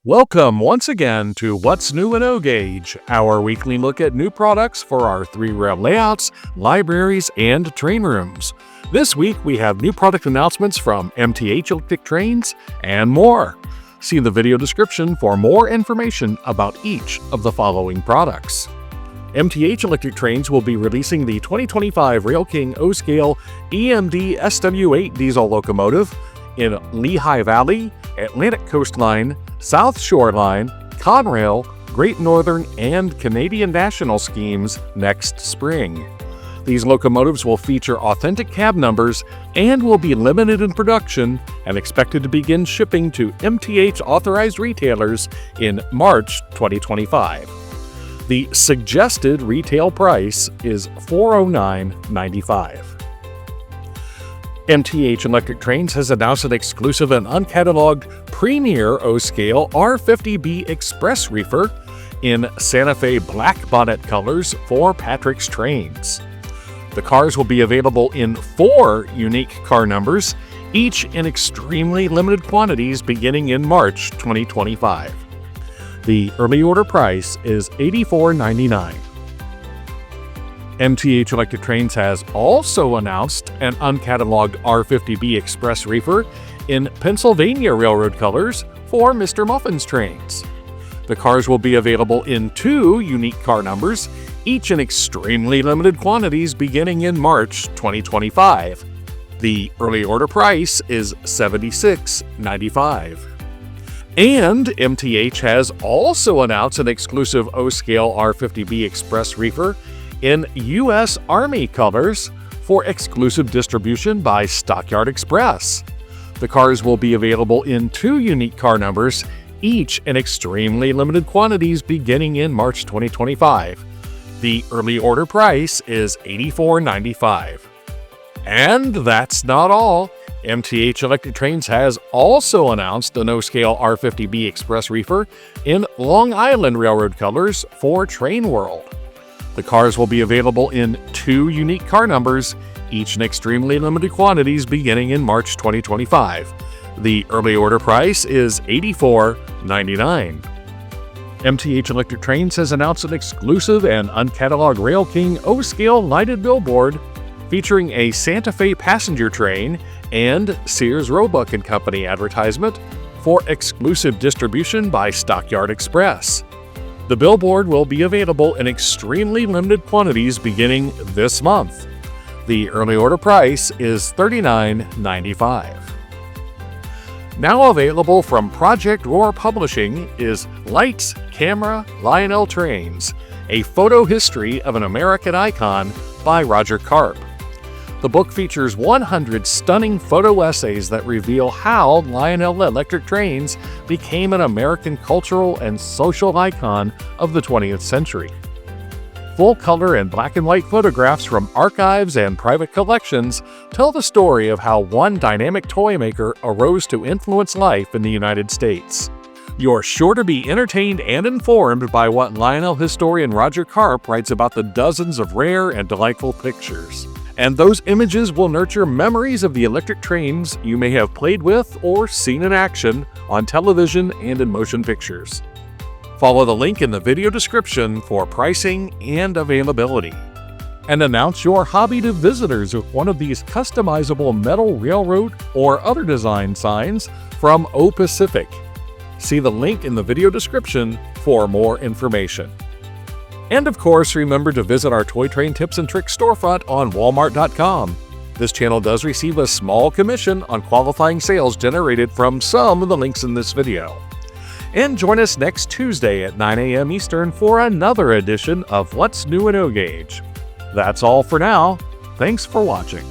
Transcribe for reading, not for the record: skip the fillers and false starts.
Welcome once again to What's New in O Gauge, our weekly look at new products for our 3-rail layouts, libraries, and train rooms. This week we have new product announcements from MTH electric trains and more. See the video description for more information about each of the following products. MTH electric trains will be releasing the 2025 Rail King O-Scale EMD SW8 diesel locomotive in Lehigh Valley, Atlantic Coastline, South Shoreline, Conrail, Great Northern, and Canadian National schemes next spring. These locomotives will feature authentic cab numbers and will be limited in production and expected to begin shipping to MTH authorized retailers in March 2025. The suggested retail price is $409.95. MTH Electric Trains has announced an exclusive and uncatalogued Premier O-Scale R50B Express Reefer in Santa Fe black bonnet colors for Patrick's Trains. The cars will be available in 4 unique car numbers, each in extremely limited quantities beginning in March 2025. The early order price is $84.99. MTH Electric Trains has also announced an uncatalogued R50B Express Reefer in Pennsylvania Railroad colors for Mr. Muffin's Trains. The cars will be available in 2 unique car numbers, each in extremely limited quantities beginning in March 2025. The early order price is $76.95. And MTH has also announced an exclusive O-Scale R50B Express Reefer in U.S. Army colors for exclusive distribution by Stockyard Express. The cars will be available in 2 unique car numbers, each in extremely limited quantities beginning in March 2025. The early order price is $84.95. And that's not all. MTH Electric Trains has also announced an O-Scale R50B Express Reefer in Long Island Railroad colors for Train World. The cars will be available in 2 unique car numbers, each in extremely limited quantities beginning in March 2025. The early order price is $84.99. MTH Electric Trains has announced an exclusive and uncatalogued Rail King O-Scale lighted billboard featuring a Santa Fe passenger train and Sears Roebuck & Company advertisement for exclusive distribution by Stockyard Express. The billboard will be available in extremely limited quantities beginning this month. The early order price is $39.95. Now available from Project Roar Publishing is Lights, Camera, Lionel Trains, a photo history of an American icon by Roger Karp. The book features 100 stunning photo essays that reveal how Lionel Electric Trains became an American cultural and social icon of the 20th century. Full-color and black-and-white photographs from archives and private collections tell the story of how one dynamic toy maker arose to influence life in the United States. You're sure to be entertained and informed by what Lionel historian Roger Karp writes about the dozens of rare and delightful pictures. And those images will nurture memories of the electric trains you may have played with or seen in action on television and in motion pictures. Follow the link in the video description for pricing and availability. And announce your hobby to visitors with one of these customizable metal railroad or other design signs from O Pacific. See the link in the video description for more information. And of course, remember to visit our Toy Train Tips and Tricks storefront on Walmart.com. This channel does receive a small commission on qualifying sales generated from some of the links in this video. And join us next Tuesday at 9 a.m. Eastern for another edition of What's New in O Gauge. That's all for now. Thanks for watching.